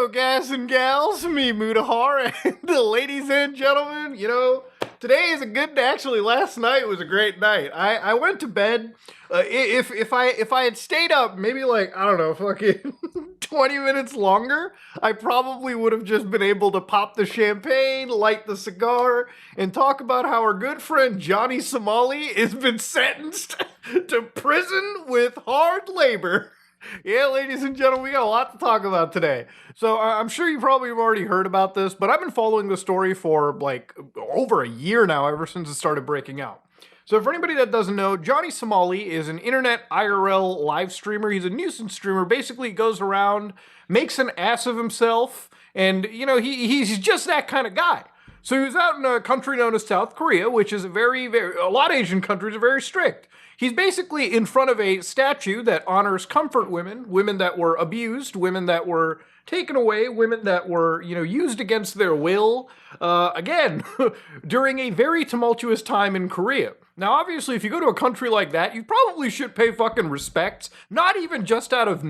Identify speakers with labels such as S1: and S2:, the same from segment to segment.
S1: yo, guys and gals, me Mudahar, and the ladies and gentlemen, today is a good day. Actually, last night was a great night. I went to bed. If I had stayed up, maybe like, I don't know, fucking 20 minutes longer, I probably would have just been able to pop the champagne, light the cigar, and talk about how our good friend Johnny Somali has been sentenced to prison with hard labor. Yeah, ladies and gentlemen, we got a lot to talk about today. So I'm sure you probably have already heard about this, but I've been following the story for like over a year now, ever since it started breaking out. So for anybody that doesn't know, Johnny Somali is an internet IRL live streamer. He's a nuisance streamer. Basically goes around, makes an ass of himself, and he's just that kind of guy. So he was out in a country known as South Korea, which is a lot of Asian countries are very strict. He's basically in front of a statue that honors comfort women, women that were abused, women that were taken away, women that were, used against their will, again, during a very tumultuous time in Korea. Now, obviously, if you go to a country like that, you probably should pay fucking respect, not even just out of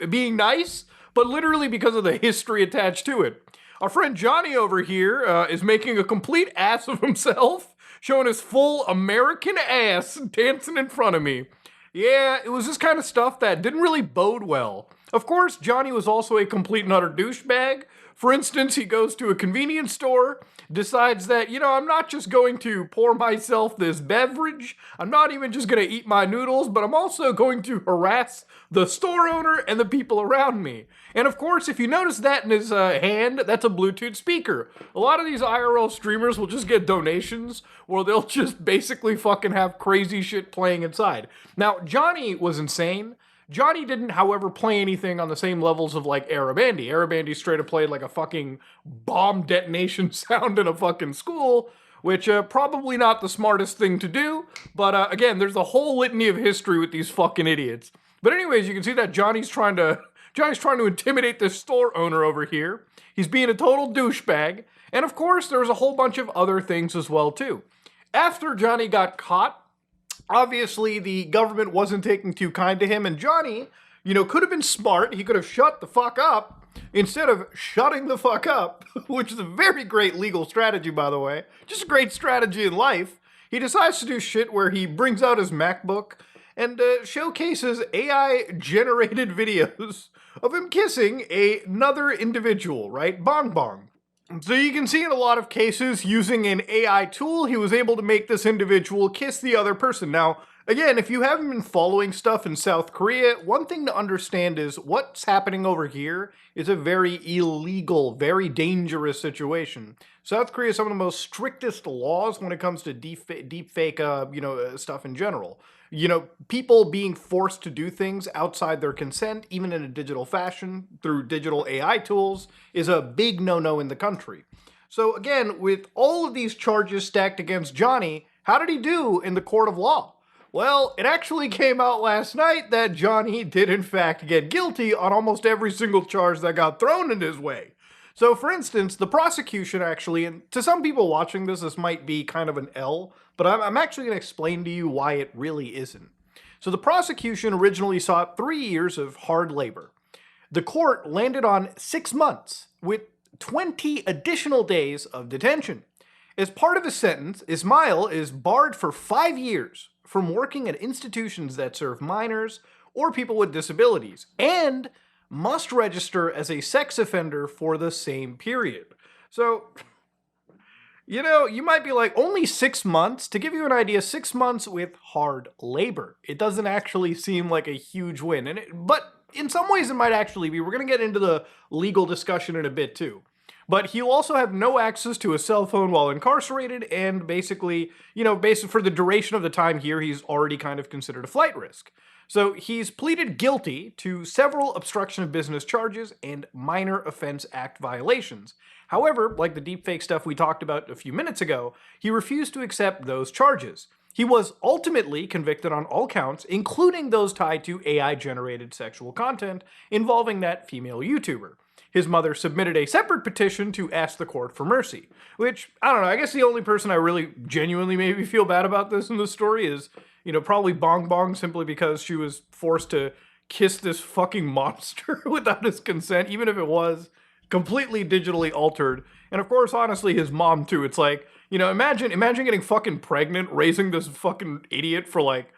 S1: being nice, but literally because of the history attached to it. Our friend Johnny over here is making a complete ass of himself, showing his full American ass dancing in front of me. Yeah, it was this kind of stuff that didn't really bode well. Of course, Johnny was also a complete and utter douchebag. For instance, he goes to a convenience store, decides that, I'm not just going to pour myself this beverage, I'm not even just going to eat my noodles, but I'm also going to harass the store owner and the people around me. And of course, if you notice that in his hand, that's a Bluetooth speaker. A lot of these IRL streamers will just get donations, or they'll just basically fucking have crazy shit playing inside. Now, Johnny was insane. Johnny didn't, however, play anything on the same levels of, like, Arabandi. Arabandi straight up played, like, a fucking bomb detonation sound in a fucking school, which, probably not the smartest thing to do, but, again, there's a whole litany of history with these fucking idiots. But anyways, you can see that Johnny's trying to intimidate this store owner over here. He's being a total douchebag, and of course, there was a whole bunch of other things as well, too. After Johnny got caught, obviously, the government wasn't taking too kind to him, and Johnny, could have been smart. He could have shut the fuck up instead of shutting the fuck up, which is a very great legal strategy, by the way. Just a great strategy in life. He decides to do shit where he brings out his MacBook and showcases AI-generated videos of him kissing another individual, right? Bong bong. So you can see in a lot of cases, using an AI tool, he was able to make this individual kiss the other person. Now, again, if you haven't been following stuff in South Korea, one thing to understand is what's happening over here is a very illegal, very dangerous situation. South Korea has some of the most strictest laws when it comes to deepfake, stuff in general. People being forced to do things outside their consent, even in a digital fashion, through digital AI tools, is a big no-no in the country. So again, with all of these charges stacked against Johnny, how did he do in the court of law? Well, it actually came out last night that Johnny did in fact get guilty on almost every single charge that got thrown in his way. So for instance, the prosecution actually, and to some people watching this might be kind of an L, but I'm actually going to explain to you why it really isn't. So the prosecution originally sought 3 years of hard labor. The court landed on 6 months with 20 additional days of detention. As part of his sentence, Ismail is barred for 5 years from working at institutions that serve minors or people with disabilities, and must register as a sex offender for the same period. So, you might be like, only 6 months? To give you an idea, 6 months with hard labor. It doesn't actually seem like a huge win, but in some ways it might actually be. We're going to get into the legal discussion in a bit too. But he'll also have no access to a cell phone while incarcerated, and basically, for the duration of the time here, he's already kind of considered a flight risk. So he's pleaded guilty to several obstruction of business charges and minor offense act violations. However, like the deepfake stuff we talked about a few minutes ago, he refused to accept those charges. He was ultimately convicted on all counts, including those tied to AI-generated sexual content involving that female YouTuber. His mother submitted a separate petition to ask the court for mercy, which, I don't know, I guess the only person I really genuinely maybe feel bad about this in the story is, probably Bong Bong, simply because she was forced to kiss this fucking monster without his consent, even if it was completely digitally altered. And of course, honestly, his mom too. It's like, imagine getting fucking pregnant, raising this fucking idiot for like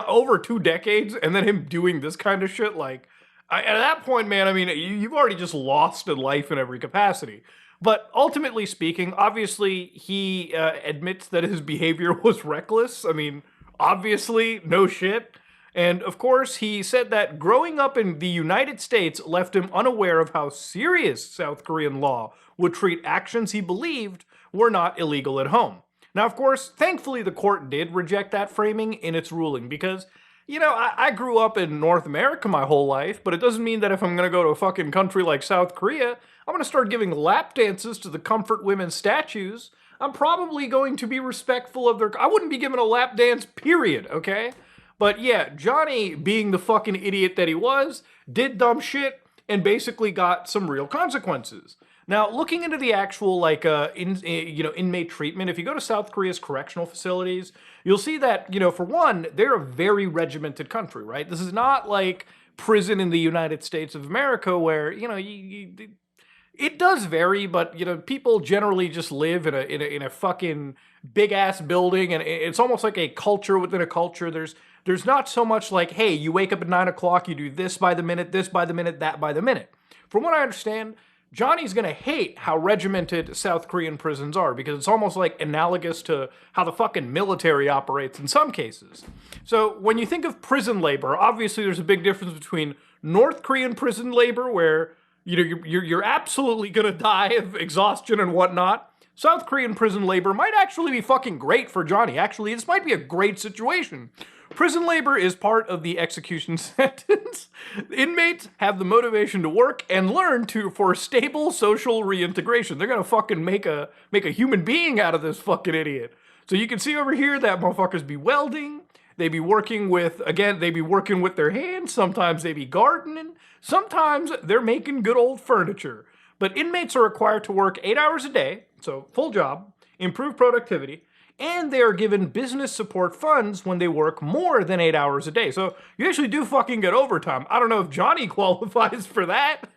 S1: over 2 decades, and then him doing this kind of shit. Like, at that point, man, I mean, you've already just lost in life in every capacity. But ultimately speaking, obviously, he admits that his behavior was reckless. I mean, obviously, no shit. And of course, he said that growing up in the United States left him unaware of how serious South Korean law would treat actions he believed were not illegal at home. Now, of course, thankfully, the court did reject that framing in its ruling because, I grew up in North America my whole life, but it doesn't mean that if I'm gonna go to a fucking country like South Korea, I'm gonna start giving lap dances to the comfort women statues. I'm probably going to be respectful of their. I wouldn't be giving a lap dance, period, okay? But yeah, Johnny, being the fucking idiot that he was, did dumb shit and basically got some real consequences. Now, looking into the actual inmate treatment, if you go to South Korea's correctional facilities, you'll see that for one, they're a very regimented country, right? This is not like prison in the United States of America where it does vary, but people generally just live in a fucking big ass building, and it's almost like a culture within a culture. There's not so much like, hey, you wake up at 9 o'clock, you do this by the minute, that by the minute. From what I understand, Johnny's gonna hate how regimented South Korean prisons are because it's almost like analogous to how the fucking military operates in some cases. So when you think of prison labor, obviously there's a big difference between North Korean prison labor where you're absolutely gonna die of exhaustion and whatnot. South Korean prison labor might actually be fucking great for Johnny. Actually, this might be a great situation. Prison labor is part of the execution sentence. Inmates have the motivation to work and learn for stable social reintegration. They're gonna fucking make a human being out of this fucking idiot. So you can see over here that motherfuckers be welding. They be working with their hands. Sometimes they be gardening. Sometimes they're making good old furniture. But inmates are required to work 8 hours a day, so full job, improve productivity, and they are given business support funds when they work more than 8 hours a day. So you actually do fucking get overtime. I don't know if Johnny qualifies for that,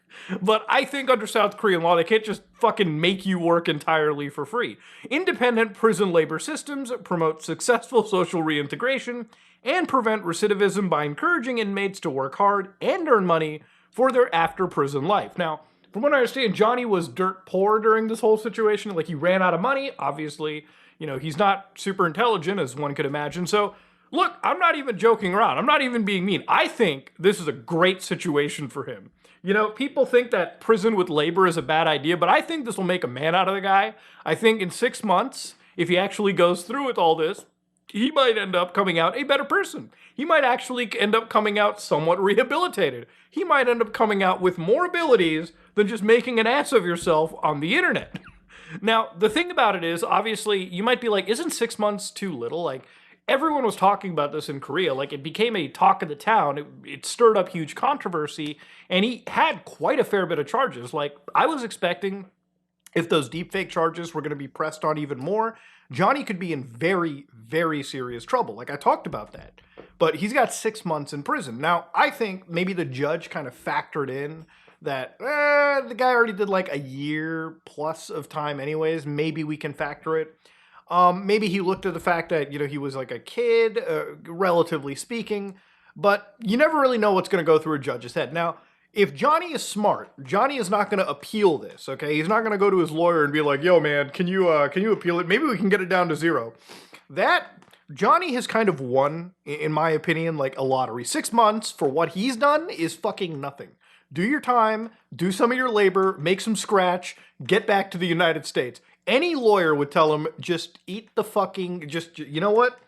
S1: but I think under South Korean law, they can't just fucking make you work entirely for free. Independent prison labor systems promote successful social reintegration and prevent recidivism by encouraging inmates to work hard and earn money for their after-prison life. Now, from what I understand, Johnny was dirt poor during this whole situation. Like, he ran out of money, obviously. He's not super intelligent, as one could imagine. So, look, I'm not even joking around. I'm not even being mean. I think this is a great situation for him. People think that prison with labor is a bad idea, but I think this will make a man out of the guy. I think in 6 months, if he actually goes through with all this, he might end up coming out a better person. He might actually end up coming out somewhat rehabilitated. He might end up coming out with more abilities than just making an ass of yourself on the internet. Now, the thing about it is, obviously, you might be like, isn't 6 months too little? Like, everyone was talking about this in Korea. Like, it became a talk of the town. It stirred up huge controversy, and he had quite a fair bit of charges. Like, I was expecting, if those deepfake charges were going to be pressed on even more, Johnny could be in very, very serious trouble. Like, I talked about that. But he's got 6 months in prison. Now, I think maybe the judge kind of factored in that the guy already did like a year plus of time anyways. Maybe we can factor it. Maybe he looked at the fact that, he was like a kid, relatively speaking. But you never really know what's going to go through a judge's head. Now, if Johnny is smart, Johnny is not going to appeal this, okay? He's not going to go to his lawyer and be like, yo, man, can you appeal it? Maybe we can get it down to 0. Johnny has kind of won, in my opinion, like a lottery. 6 months for what he's done is fucking nothing. Do your time, do some of your labor, make some scratch, get back to the United States. Any lawyer would tell him, just eat the fucking, you know what?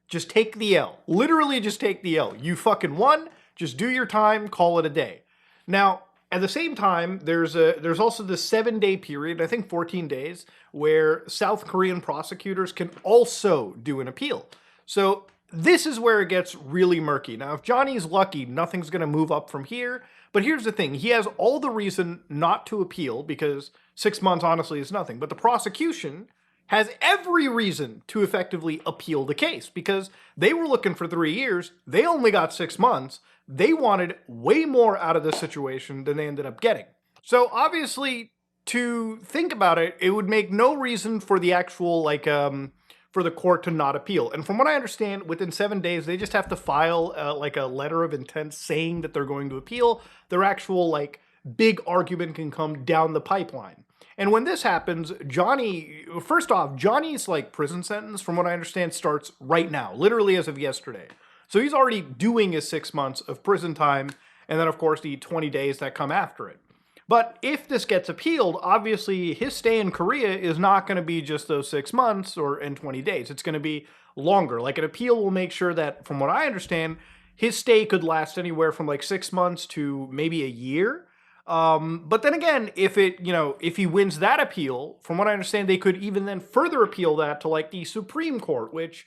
S1: Just take the L. Literally just take the L. You fucking won, just do your time, call it a day. Now, at the same time, there's also the 7-day period, I think 14 days, where South Korean prosecutors can also do an appeal. So this is where it gets really murky. Now, if Johnny's lucky, nothing's going to move up from here. But here's the thing. He has all the reason not to appeal because 6 months, honestly, is nothing. But the prosecution has every reason to effectively appeal the case because they were looking for 3 years. They only got 6 months. They wanted way more out of this situation than they ended up getting. So obviously, to think about it, it would make no reason for the actual for the court to not appeal. And from what I understand, within 7 days, they just have to file like a letter of intent saying that they're going to appeal. Their actual like big argument can come down the pipeline. And when this happens, Johnny, first off, Johnny's like prison sentence, from what I understand, starts right now, literally as of yesterday. So he's already doing his 6 months of prison time, and then of course the 20 days that come after it. But if this gets appealed, obviously his stay in Korea is not going to be just those 6 months or in 20 days. It's going to be longer. Like an appeal will make sure that, from what I understand, his stay could last anywhere from like 6 months to maybe a year. But then again, if he wins that appeal, from what I understand, they could even then further appeal that to like the Supreme Court, which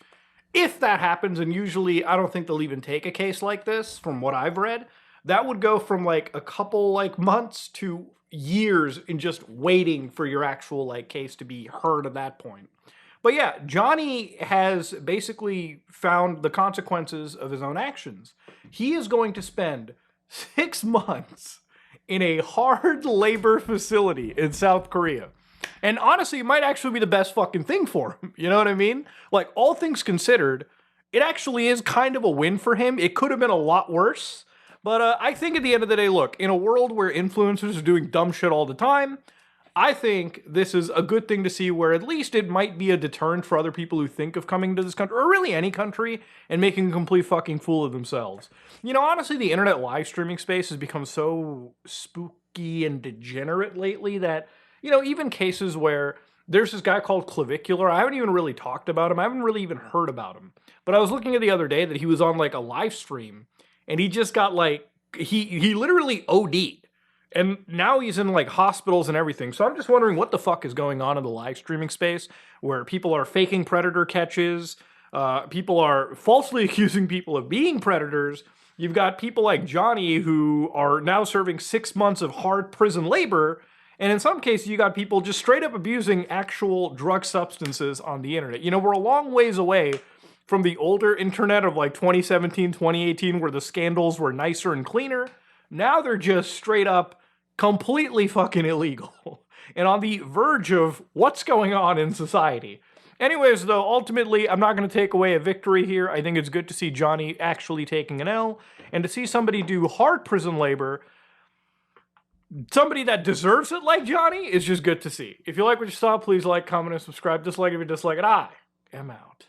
S1: if that happens, and usually I don't think they'll even take a case like this, from what I've read, that would go from like a couple like months to years in just waiting for your actual like case to be heard at that point. But yeah, Johnny has basically found the consequences of his own actions. He is going to spend 6 months in a hard labor facility in South Korea. And honestly, it might actually be the best fucking thing for him. You know what I mean? Like, all things considered, it actually is kind of a win for him. It could have been a lot worse. But I think at the end of the day, look, in a world where influencers are doing dumb shit all the time, I think this is a good thing to see, where at least it might be a deterrent for other people who think of coming to this country, or really any country, and making a complete fucking fool of themselves. You know, honestly, the internet live streaming space has become so spooky and degenerate lately that, even cases where there's this guy called Clavicular, I haven't even really talked about him, I haven't really even heard about him. But I was looking at the other day that he was on like a live stream, and he just got like, he literally OD'd. And now he's in like hospitals and everything. So I'm just wondering what the fuck is going on in the live streaming space, where people are faking predator catches, people are falsely accusing people of being predators. You've got people like Johnny who are now serving 6 months of hard prison labor. And in some cases, you got people just straight up abusing actual drug substances on the internet. We're a long ways away from the older internet of like 2017, 2018, where the scandals were nicer and cleaner. Now they're just straight up completely fucking illegal and on the verge of what's going on in society. Anyways, though, ultimately, I'm not going to take away a victory here. I think it's good to see Johnny actually taking an L, and to see somebody do hard prison labor, somebody that deserves it like Johnny, is just good to see. If you like what you saw, please like, comment, and subscribe. Dislike if you dislike it. I am out.